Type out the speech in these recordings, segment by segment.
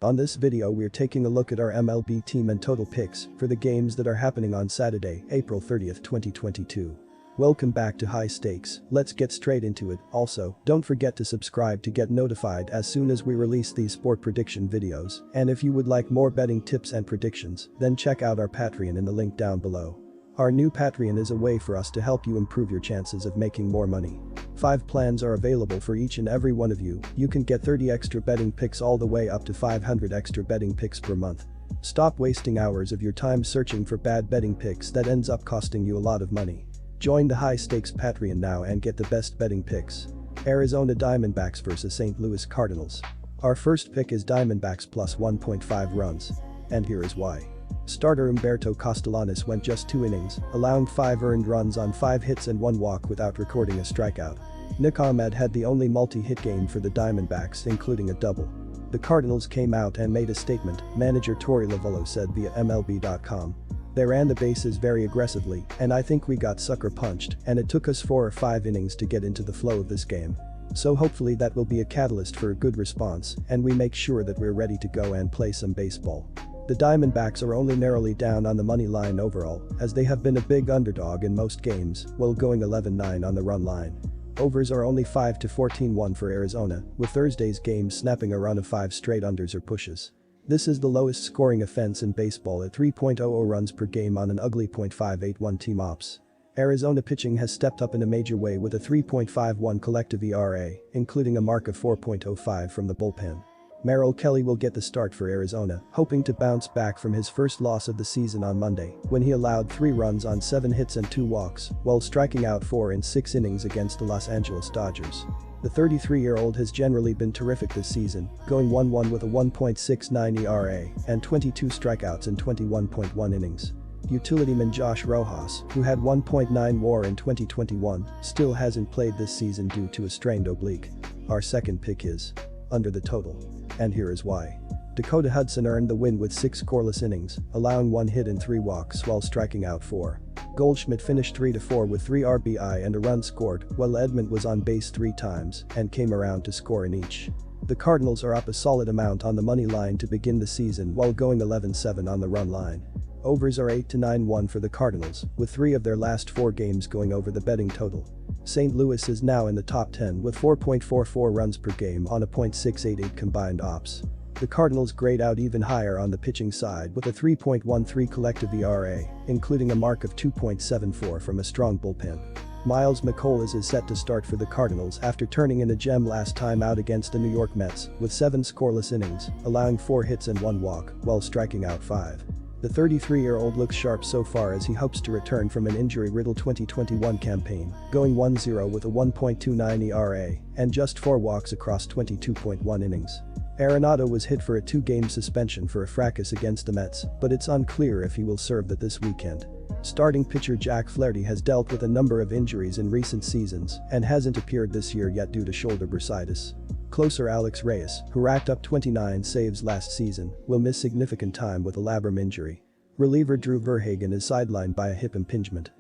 On this video we're taking a look at our MLB team and total picks for the games that are happening on Saturday, April 30th, 2022. Welcome back to High Stakes, let's get straight into it. Also, don't forget to subscribe to get notified as soon as we release these sport prediction videos, and if you would like more betting tips and predictions, then check out our Patreon in the link down below. Our new Patreon is a way for us to help you improve your chances of making more money. 5 plans are available for each and every one of you. You can get 30 extra betting picks all the way up to 500 extra betting picks per month. Stop wasting hours of your time searching for bad betting picks that ends up costing you a lot of money. Join the High Stakes Patreon now and get the best betting picks. Arizona Diamondbacks vs St. Louis Cardinals. Our first pick is Diamondbacks plus 1.5 runs. And here is why. Starter Humberto Castellanos went just 2 innings, allowing 5 earned runs on 5 hits and 1 walk without recording a strikeout. Nick Ahmed had the only multi-hit game for the Diamondbacks, including a double. The Cardinals came out and made a statement, manager Torey Lovullo said via MLB.com. They ran the bases very aggressively, and I think we got sucker punched, and it took us 4 or 5 innings to get into the flow of this game. So hopefully that will be a catalyst for a good response, and we make sure that we're ready to go and play some baseball. The Diamondbacks are only narrowly down on the money line overall, as they have been a big underdog in most games, while going 11-9 on the run line. Overs are only 5 to 14-1 for Arizona, with Thursday's game snapping a run of 5 straight unders or pushes. This is the lowest scoring offense in baseball at 3.00 runs per game on an ugly .581 team ops. Arizona pitching has stepped up in a major way with a 3.51 collective ERA, including a mark of 4.05 from the bullpen. Merrill Kelly will get the start for Arizona, hoping to bounce back from his first loss of the season on Monday, when he allowed 3 runs on 7 hits and 2 walks, while striking out 4 in 6 innings against the Los Angeles Dodgers. The 33-year-old has generally been terrific this season, going 1-1 with a 1.69 ERA and 22 strikeouts in 21.1 innings. Utilityman Josh Rojas, who had 1.9 WAR in 2021, still hasn't played this season due to a strained oblique. Our second pick is under the total. And here is why. Dakota Hudson earned the win with 6 scoreless innings, allowing 1 hit and 3 walks while striking out 4. Goldschmidt finished 3-4 with 3 RBI and a run scored, while Edman was on base 3 times and came around to score in each. The Cardinals are up a solid amount on the money line to begin the season while going 11-7 on the run line. Overs are 8 to 9-1 for the Cardinals, with 3 of their last 4 games going over the betting total. St. Louis is now in the top 10 with 4.44 runs per game on a .688 combined ops. The Cardinals grade out even higher on the pitching side with a 3.13 collective ERA, including a mark of 2.74 from a strong bullpen. Miles McCollum is set to start for the Cardinals after turning in a gem last time out against the New York Mets with 7 scoreless innings, allowing 4 hits and 1 walk, while striking out 5. The 33-year-old looks sharp so far as he hopes to return from an injury-riddled 2021 campaign, going 1-0 with a 1.29 ERA and just 4 walks across 22.1 innings. Arenado was hit for a 2-game suspension for a fracas against the Mets, but it's unclear if he will serve that this weekend. Starting pitcher Jack Flaherty has dealt with a number of injuries in recent seasons and hasn't appeared this year yet due to shoulder bursitis. Closer Alex Reyes, who racked up 29 saves last season, will miss significant time with a labrum injury. Reliever Drew Verhagen is sidelined by a hip impingement.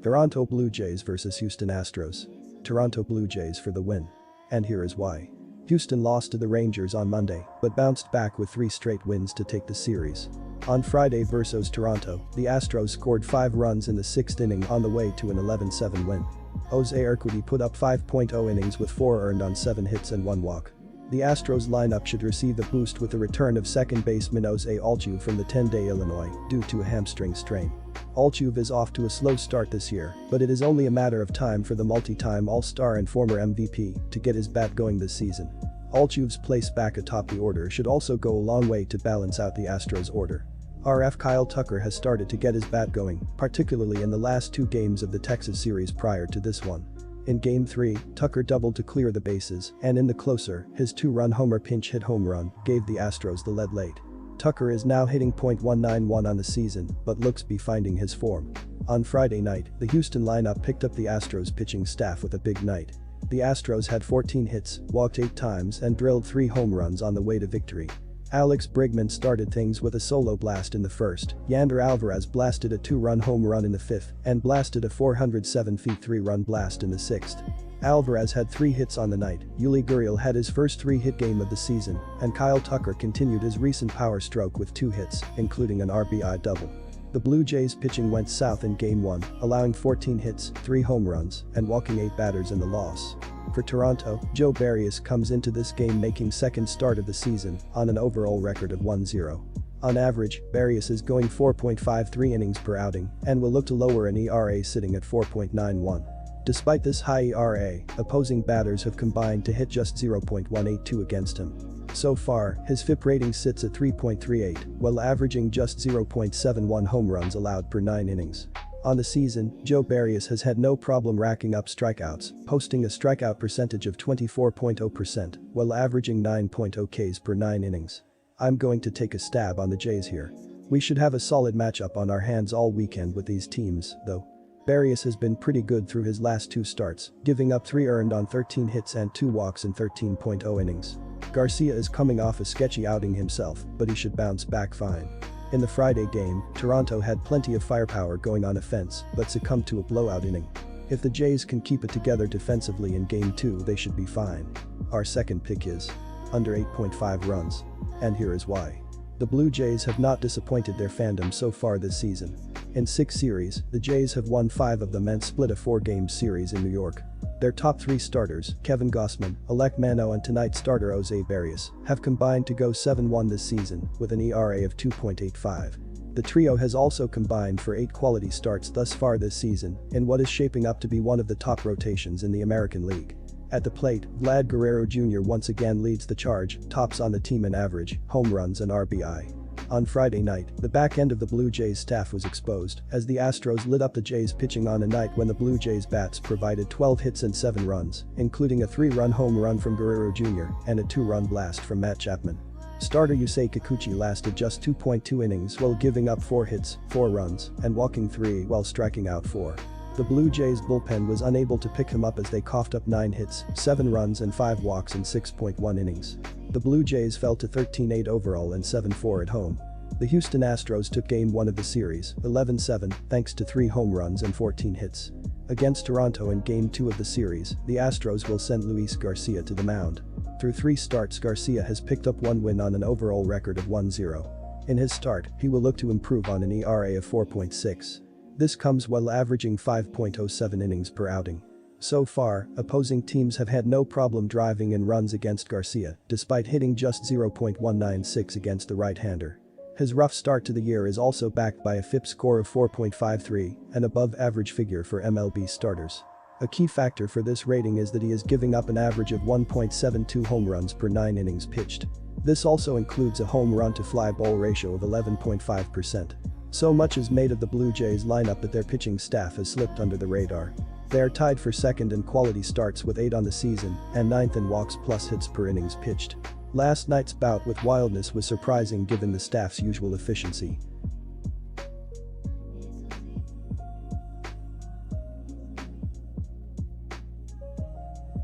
Toronto Blue Jays vs Houston Astros. Toronto Blue Jays for the win. And here is why. Houston lost to the Rangers on Monday, but bounced back with 3 straight wins to take the series. On Friday versus Toronto, the Astros scored 5 runs in the 6th inning on the way to an 11-7 win. Jose Urquidy put up 5.0 innings with 4 earned on 7 hits and 1 walk. The Astros lineup should receive a boost with the return of second baseman Jose Altuve from the 10-day Illinois due to a hamstring strain. Altuve is off to a slow start this year, but it is only a matter of time for the multi-time All-Star and former MVP to get his bat going this season. Altuve's place back atop the order should also go a long way to balance out the Astros order. RF Kyle Tucker has started to get his bat going, particularly in the last 2 games of the Texas series prior to this one. In Game 3, Tucker doubled to clear the bases, and in the closer, his 2-run homer pinch hit home run gave the Astros the lead late. Tucker is now hitting .191 on the season, but looks be finding his form. On Friday night, the Houston lineup picked up the Astros pitching staff with a big night. The Astros had 14 hits, walked 8 times and drilled 3 home runs on the way to victory. Alex Bregman started things with a solo blast in the first, Yander Alvarez blasted a 2-run home run in the 5th, and blasted a 407 feet 3-run blast in the 6th. Alvarez had 3 hits on the night, Yuli Gurriel had his first 3-hit game of the season, and Kyle Tucker continued his recent power stroke with 2 hits, including an RBI double. The Blue Jays pitching went south in Game 1, allowing 14 hits, 3 home runs, and walking 8 batters in the loss. For Toronto, Joe Barrios comes into this game making second start of the season on an overall record of 1-0. On average, Barrios is going 4.53 innings per outing and will look to lower an ERA sitting at 4.91. Despite this high ERA, opposing batters have combined to hit just 0.182 against him. So far, his FIP rating sits at 3.38, while averaging just 0.71 home runs allowed per 9 innings. On the season, Joe Barrios has had no problem racking up strikeouts, posting a strikeout percentage of 24.0%, while averaging 9.0 Ks per 9 innings. I'm going to take a stab on the Jays here. We should have a solid matchup on our hands all weekend with these teams, though. Barrios has been pretty good through his last 2 starts, giving up 3 earned on 13 hits and 2 walks in 13.0 innings. Garcia is coming off a sketchy outing himself, but he should bounce back fine. In the Friday game, Toronto had plenty of firepower going on offense, but succumbed to a blowout inning. If the Jays can keep it together defensively in Game 2, they should be fine. Our second pick is under 8.5 runs. And here is why. The Blue Jays have not disappointed their fandom so far this season. In 6 series, the Jays have won 5 of them and split a 4-game series in New York. Their top 3 starters, Kevin Gausman, Alek Manoah and tonight's starter Jose Barrios, have combined to go 7-1 this season with an ERA of 2.85. The trio has also combined for 8 quality starts thus far this season in what is shaping up to be one of the top rotations in the American League. At the plate, Vlad Guerrero Jr. once again leads the charge, tops on the team in average, home runs and RBI. On Friday night, the back end of the Blue Jays staff was exposed as the Astros lit up the Jays pitching on a night when the Blue Jays bats provided 12 hits and 7 runs, including a 3-run home run from Guerrero Jr. and a 2-run blast from Matt Chapman. Starter Yusei Kikuchi lasted just 2.2 innings while giving up 4 hits, 4 runs, and walking 3 while striking out 4. The Blue Jays bullpen was unable to pick him up as they coughed up 9 hits, 7 runs and 5 walks in 6.1 innings. The Blue Jays fell to 13-8 overall and 7-4 at home. The Houston Astros took Game 1 of the series, 11-7, thanks to 3 home runs and 14 hits. Against Toronto in Game 2 of the series, the Astros will send Luis Garcia to the mound. Through 3 starts, Garcia has picked up 1 win on an overall record of 1-0. In his start, he will look to improve on an ERA of 4.6. This comes while averaging 5.07 innings per outing. So far, opposing teams have had no problem driving in runs against Garcia, despite hitting just 0.196 against the right-hander. His rough start to the year is also backed by a FIP score of 4.53, an above-average figure for MLB starters. A key factor for this rating is that he is giving up an average of 1.72 home runs per 9 innings pitched. This also includes a home run to fly ball ratio of 11.5%. So much is made of the Blue Jays lineup that their pitching staff has slipped under the radar. They are tied for second in quality starts with 8 on the season and 9th in walks plus hits per innings pitched. Last night's bout with wildness was surprising given the staff's usual efficiency.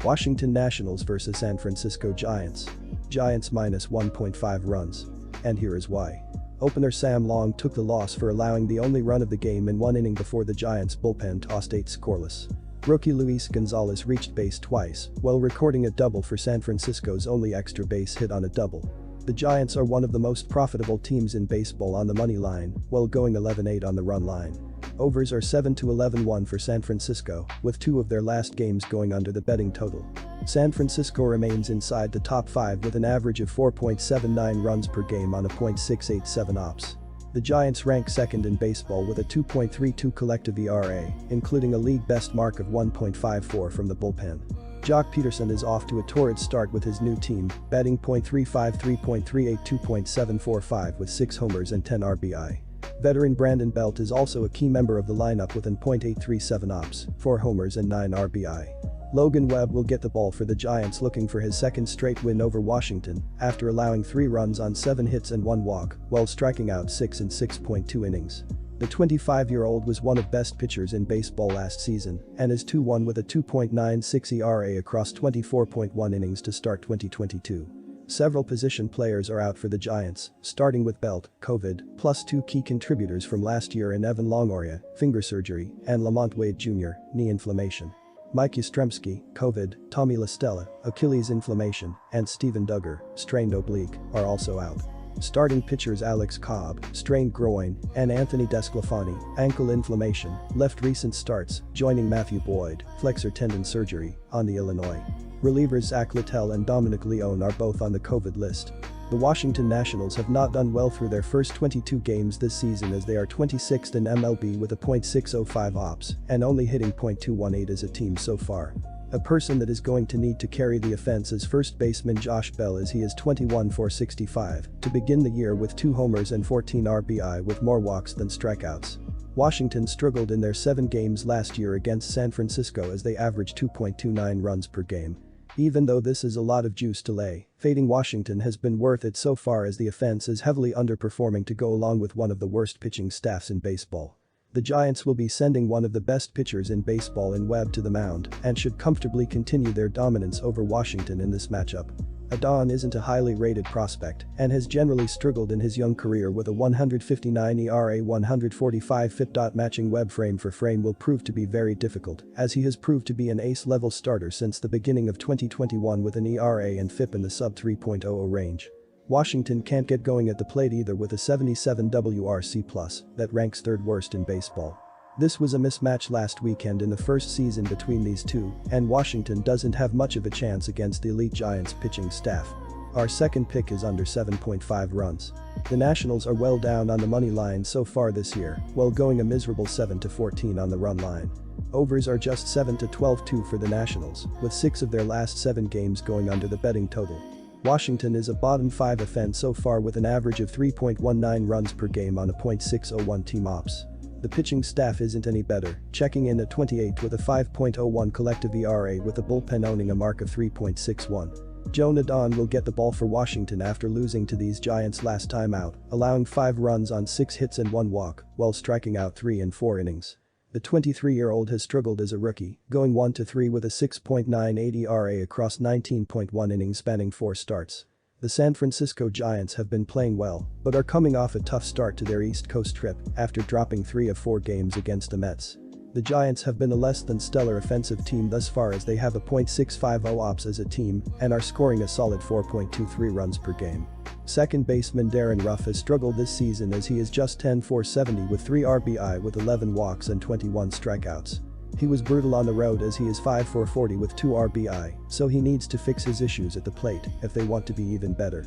Washington Nationals vs San Francisco Giants. Giants minus 1.5 runs. And here is why. Opener Sam Long took the loss for allowing the only run of the game in 1 inning before the Giants' bullpen tossed 8 scoreless. Rookie Luis Gonzalez reached base twice while recording a double for San Francisco's only extra base hit on a double. The Giants are one of the most profitable teams in baseball on the money line while going 11-8 on the run line. Overs are 7-11-1 for San Francisco, with 2 of their last games going under the betting total. San Francisco remains inside the top 5 with an average of 4.79 runs per game on a .687 ops. The Giants rank second in baseball with a 2.32 collective ERA, including a league best mark of 1.54 from the bullpen. Jock Peterson is off to a torrid start with his new team, batting .353, .382, .745 with 6 homers and 10 RBI. Veteran Brandon Belt is also a key member of the lineup with an .837 ops, 4 homers and 9 RBI. Logan Webb will get the ball for the Giants looking for his second straight win over Washington after allowing 3 runs on 7 hits and 1 walk while striking out 6 in 6.2 innings. The 25-year-old was one of best pitchers in baseball last season and is 2-1 with a 2.96 ERA across 24.1 innings to start 2022. Several position players are out for the Giants, starting with Belt, COVID, plus 2 key contributors from last year in Evan Longoria, finger surgery, and Lamont Wade Jr., knee inflammation. Mike Yastrzemski, COVID, Tommy LaStella, Achilles inflammation, and Steven Duggar, strained oblique, are also out. Starting pitchers Alex Cobb, strained groin, and Anthony Desclafani, ankle inflammation, left recent starts, joining Matthew Boyd, flexor tendon surgery, on the Illinois. Relievers Zach Littell and Dominic Leone are both on the COVID list. The Washington Nationals have not done well through their first 22 games this season, as they are 26th in MLB with a .605 OPS and only hitting .218 as a team so far. A person that is going to need to carry the offense is first baseman Josh Bell, as he is 21 for 65 to begin the year with 2 homers and 14 RBI with more walks than strikeouts. Washington struggled in their 7 games last year against San Francisco, as they averaged 2.29 runs per game. Even though this is a lot of juice to lay, fading Washington has been worth it so far, as the offense is heavily underperforming to go along with one of the worst pitching staffs in baseball. The Giants will be sending one of the best pitchers in baseball in Webb to the mound and should comfortably continue their dominance over Washington in this matchup. Adon isn't a highly rated prospect and has generally struggled in his young career with a 159 ERA 145 FIP. Matching Webb frame for frame will prove to be very difficult, as he has proved to be an ace-level starter since the beginning of 2021 with an ERA and FIP in the sub 3.00 range. Washington can't get going at the plate either, with a 77 WRC+, that ranks 3rd worst in baseball. This was a mismatch last weekend in the first season between these two, and Washington doesn't have much of a chance against the elite Giants pitching staff. Our second pick is under 7.5 runs. The Nationals are well down on the money line so far this year, while going a miserable 7-14 on the run line. Overs are just 7-12-2 for the Nationals, with 6 of their last 7 games going under the betting total. Washington is a bottom 5 offense so far, with an average of 3.19 runs per game on a .601 team ops. The pitching staff isn't any better, checking in at 28th with a 5.01 collective ERA, with the bullpen owning a mark of 3.61. Joan Adon will get the ball for Washington after losing to these Giants last time out, allowing 5 runs on 6 hits and 1 walk, while striking out 3 in 4 innings. The 23-year-old has struggled as a rookie, going 1-3 with a 6.98 ERA across 19.1 innings spanning 4 starts. The San Francisco Giants have been playing well, but are coming off a tough start to their East Coast trip after dropping 3 of 4 games against the Mets. The Giants have been a less than stellar offensive team thus far, as they have a .650 OPS as a team and are scoring a solid 4.23 runs per game. Second baseman Darren Ruff has struggled this season, as he is just 10 for 70 with 3 RBI with 11 walks and 21 strikeouts. He was brutal on the road, as he is 5 for 40 with 2 RBI, so he needs to fix his issues at the plate if they want to be even better.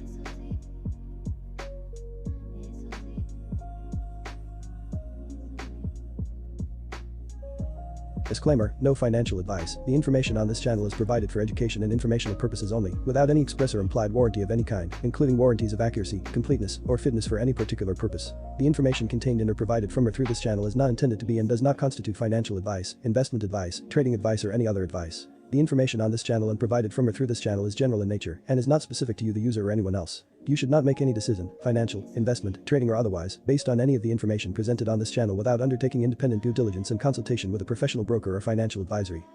Disclaimer: no financial advice. The information on this channel is provided for education and informational purposes only, without any express or implied warranty of any kind, including warranties of accuracy, completeness, or fitness for any particular purpose. The information contained in or provided from or through this channel is not intended to be and does not constitute financial advice, investment advice, trading advice, or any other advice. The information on this channel and provided from or through this channel is general in nature and is not specific to you, the user, or anyone else. You should not make any decision, financial, investment, trading, or otherwise, based on any of the information presented on this channel without undertaking independent due diligence and consultation with a professional broker or financial advisory.